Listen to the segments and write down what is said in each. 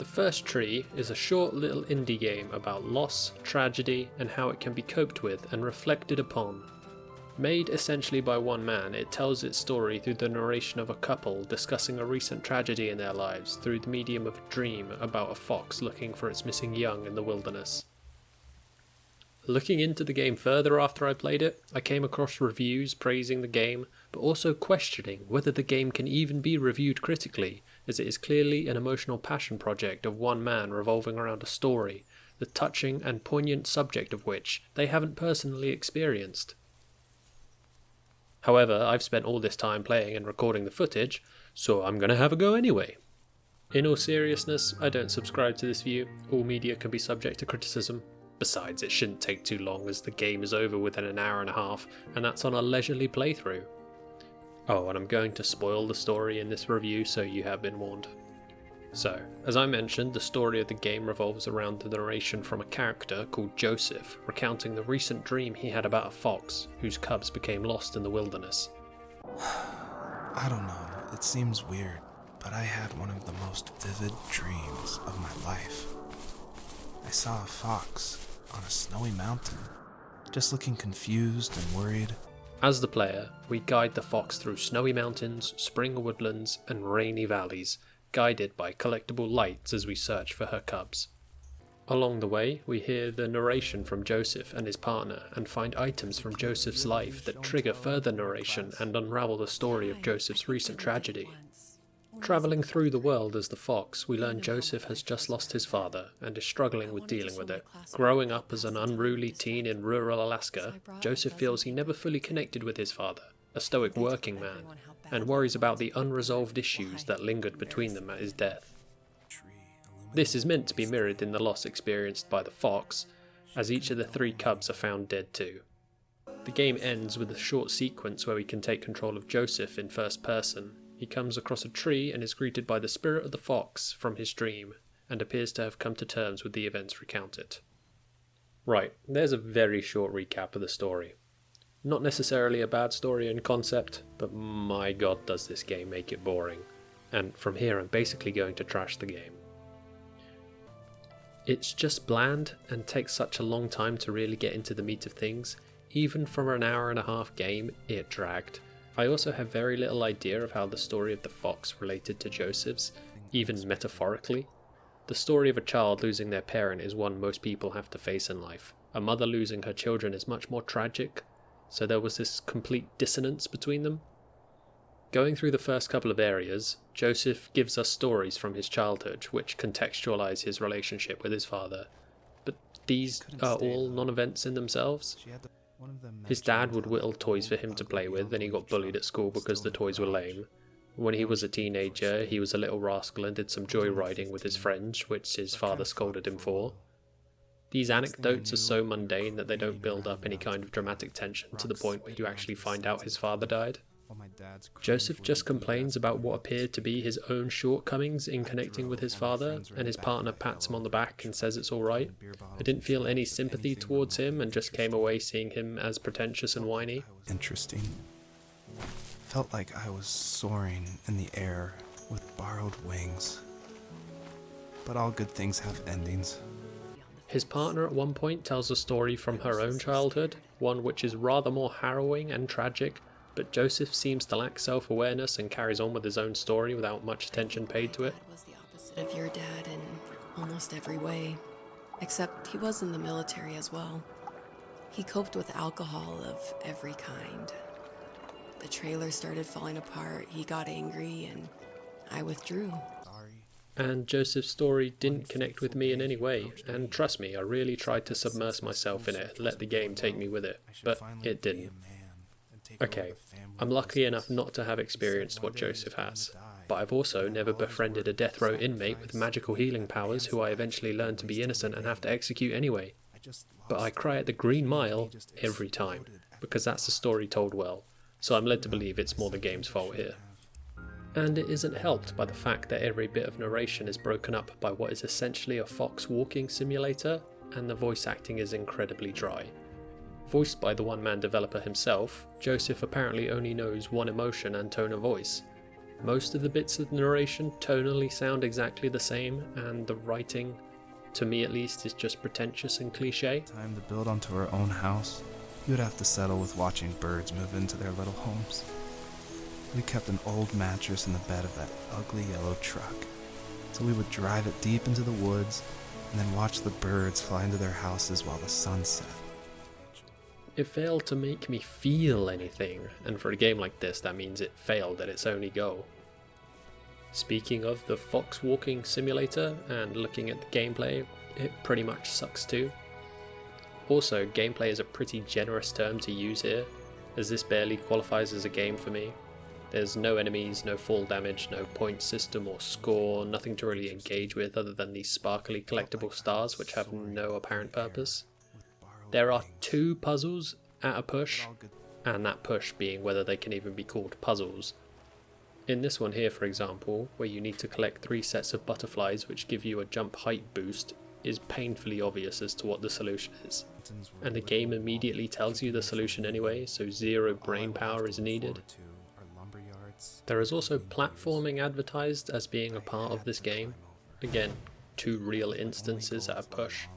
The first tree is a short little indie game about loss, tragedy, and how it can be coped with and reflected upon. Made essentially by one man, it tells its story through the narration of a couple discussing a recent tragedy in their lives through the medium of a dream about a fox looking for its missing young in the wilderness. Looking into the game further after I played it, I came across reviews praising the game, but also questioning whether the game can even be reviewed critically, as it is clearly an emotional passion project of one man revolving around a story, the touching and poignant subject of which they haven't personally experienced. However, I've spent all this time playing and recording the footage, so I'm gonna have a go anyway. In all seriousness, I don't subscribe to this view. All media can be subject to criticism. Besides, it shouldn't take too long as the game is over within an hour and a half, and that's on a leisurely playthrough. Oh, and I'm going to spoil the story in this review, so you have been warned. So, as I mentioned, the story of the game revolves around the narration from a character called Joseph, recounting the recent dream he had about a fox, whose cubs became lost in the wilderness. I don't know, it seems weird, but I had one of the most vivid dreams of my life. I saw a fox on a snowy mountain, just looking confused and worried. As the player, we guide the fox through snowy mountains, spring woodlands, and rainy valleys, guided by collectible lights as we search for her cubs. Along the way, we hear the narration from Joseph and his partner and find items from Joseph's life that trigger further narration and unravel the story of Joseph's recent tragedy. Travelling through the world as the fox, we learn Joseph has just lost his father and is struggling with dealing with it. Growing up as an unruly teen in rural Alaska, Joseph feels he never fully connected with his father, a stoic working man, and worries about the unresolved issues that lingered between them at his death. This is meant to be mirrored in the loss experienced by the fox, as each of the 3 cubs are found dead too. The game ends with a short sequence where we can take control of Joseph in first person. He comes across a tree and is greeted by the spirit of the fox from his dream, and appears to have come to terms with the events recounted. Right, there's a very short recap of the story. Not necessarily a bad story in concept, but my god does this game make it boring. And from here I'm basically going to trash the game. It's just bland and takes such a long time to really get into the meat of things. Even from an hour and a half game, it dragged. I also have very little idea of how the story of the fox related to Joseph's, even metaphorically. The story of a child losing their parent is one most people have to face in life. A mother losing her children is much more tragic, so there was this complete dissonance between them. Going through the first couple of areas, Joseph gives us stories from his childhood which contextualize his relationship with his father, but these are all non-events in themselves. His dad would whittle toys for him to play with, and he got bullied at school because the toys were lame. When he was a teenager, he was a little rascal and did some joyriding with his friends, which his father scolded him for. These anecdotes are so mundane that they don't build up any kind of dramatic tension to the point where you actually find out his father died. Joseph just complains about what appeared to be his own shortcomings in connecting with his father, and his partner pats him on the back and says it's alright. I didn't feel any sympathy towards him and just came away seeing him as pretentious and whiny. Interesting. Felt like I was soaring in the air with borrowed wings. But all good things have endings. His partner at one point tells a story from her own childhood, one which is rather more harrowing and tragic, but Joseph seems to lack self-awareness and carries on with his own story without much attention paid to it. My dad was the opposite of your dad in almost every way, except he was in the military as well. He coped with alcohol of every kind. The trailer started falling apart, he got angry, and I withdrew. And Joseph's story didn't connect with me in any way, and trust me, I really tried to submerge myself in it and let the game take me with it, but it didn't. Okay, I'm lucky enough not to have experienced what Joseph has, but I've also never befriended a death row inmate with magical healing powers who I eventually learn to be innocent and have to execute anyway. But I cry at the Green Mile every time, because that's a story told well, so I'm led to believe it's more the game's fault here. And it isn't helped by the fact that every bit of narration is broken up by what is essentially a fox walking simulator, and the voice acting is incredibly dry. Voiced by the one-man developer himself, Joseph apparently only knows one emotion and tone of voice. Most of the bits of the narration tonally sound exactly the same, and the writing, to me at least, is just pretentious and cliche. Time to build onto our own house, you would have to settle with watching birds move into their little homes. We kept an old mattress in the bed of that ugly yellow truck, so we would drive it deep into the woods and then watch the birds fly into their houses while the sun set. It failed to make me feel anything, and for a game like this that means it failed at its only goal. Speaking of the fox walking simulator and looking at the gameplay, it pretty much sucks too. Also, gameplay is a pretty generous term to use here, as this barely qualifies as a game for me. There's no enemies, no fall damage, no point system or score, nothing to really engage with other than these sparkly collectible stars which have no apparent purpose. There are 2 puzzles at a push, and that push being whether they can even be called puzzles. In this one here, for example, where you need to collect 3 sets of butterflies which give you a jump height boost, is painfully obvious as to what the solution is. And the game immediately tells you the solution anyway, so 0 brain power is needed. There is also platforming advertised as being a part of this game. Again, 2 real instances at a push.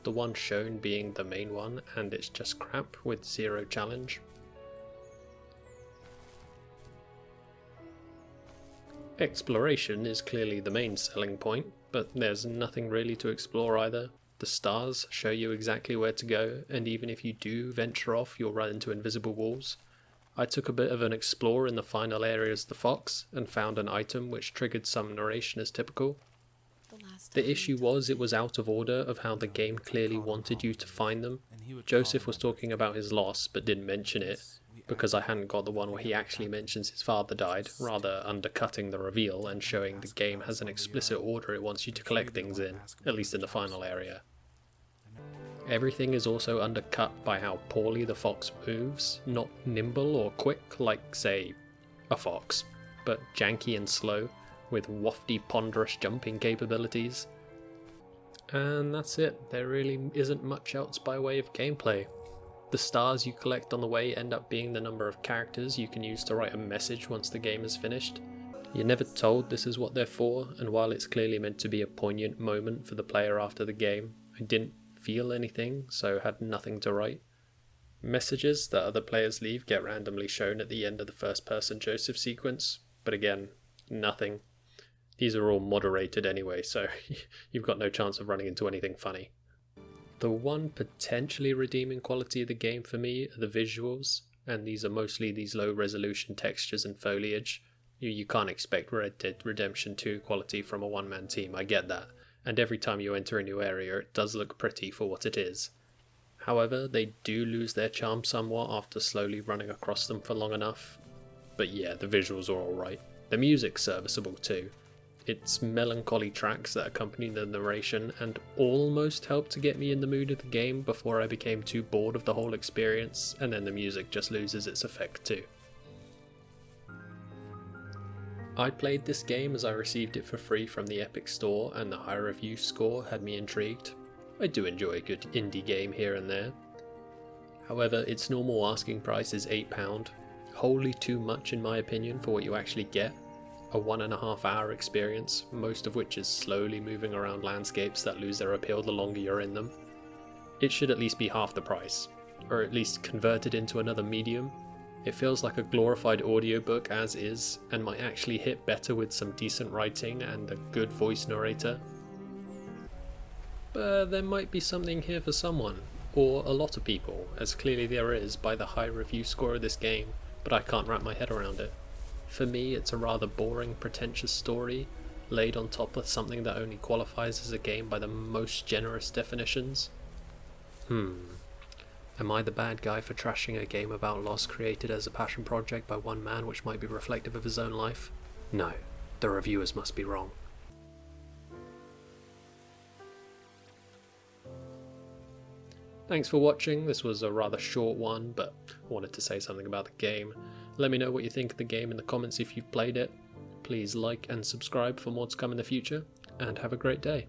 The one shown being the main one, and it's just crap with 0 challenge. Exploration is clearly the main selling point, but there's nothing really to explore either. The stars show you exactly where to go, and even if you do venture off, you'll run into invisible walls. I took a bit of an explore in the final areas of the fox, and found an item which triggered some narration as typical. The issue was it was out of order of how the game clearly wanted you to find them. Joseph was talking about his loss, but didn't mention it, because I hadn't got the one where he actually mentions his father died, rather undercutting the reveal and showing the game has an explicit order it wants you to collect things in, at least in the final area. Everything is also undercut by how poorly the fox moves, not nimble or quick like, say, a fox, but janky and slow, with wafty ponderous jumping capabilities. And that's it, there really isn't much else by way of gameplay. The stars you collect on the way end up being the number of characters you can use to write a message once the game is finished. You're never told this is what they're for, and while it's clearly meant to be a poignant moment for the player after the game, I didn't feel anything, so had nothing to write. Messages that other players leave get randomly shown at the end of the first person Joseph sequence, but again, nothing. These are all moderated anyway, so you've got no chance of running into anything funny. The one potentially redeeming quality of the game for me are the visuals, and these are mostly these low resolution textures and foliage. You can't expect Red Dead Redemption 2 quality from a one-man team, I get that, and every time you enter a new area it does look pretty for what it is. However, they do lose their charm somewhat after slowly running across them for long enough. But yeah, the visuals are alright. The music's serviceable too. It's melancholy tracks that accompany the narration and almost helped to get me in the mood of the game before I became too bored of the whole experience, and then the music just loses its effect too. I played this game as I received it for free from the Epic Store, and the high review score had me intrigued. I do enjoy a good indie game here and there. However, its normal asking price is £8, wholly too much in my opinion for what you actually get. A 1.5 hour experience, most of which is slowly moving around landscapes that lose their appeal the longer you're in them. It should at least be half the price, or at least converted into another medium. It feels like a glorified audiobook as is, and might actually hit better with some decent writing and a good voice narrator. But there might be something here for someone, or a lot of people, as clearly there is by the high review score of this game, but I can't wrap my head around it. For me, it's a rather boring, pretentious story, laid on top of something that only qualifies as a game by the most generous definitions. Am I the bad guy for trashing a game about loss created as a passion project by one man which might be reflective of his own life? No, the reviewers must be wrong. Thanks for watching. This was a rather short one, but I wanted to say something about the game. Let me know what you think of the game in the comments if you've played it. Please like and subscribe for more to come in the future, and have a great day.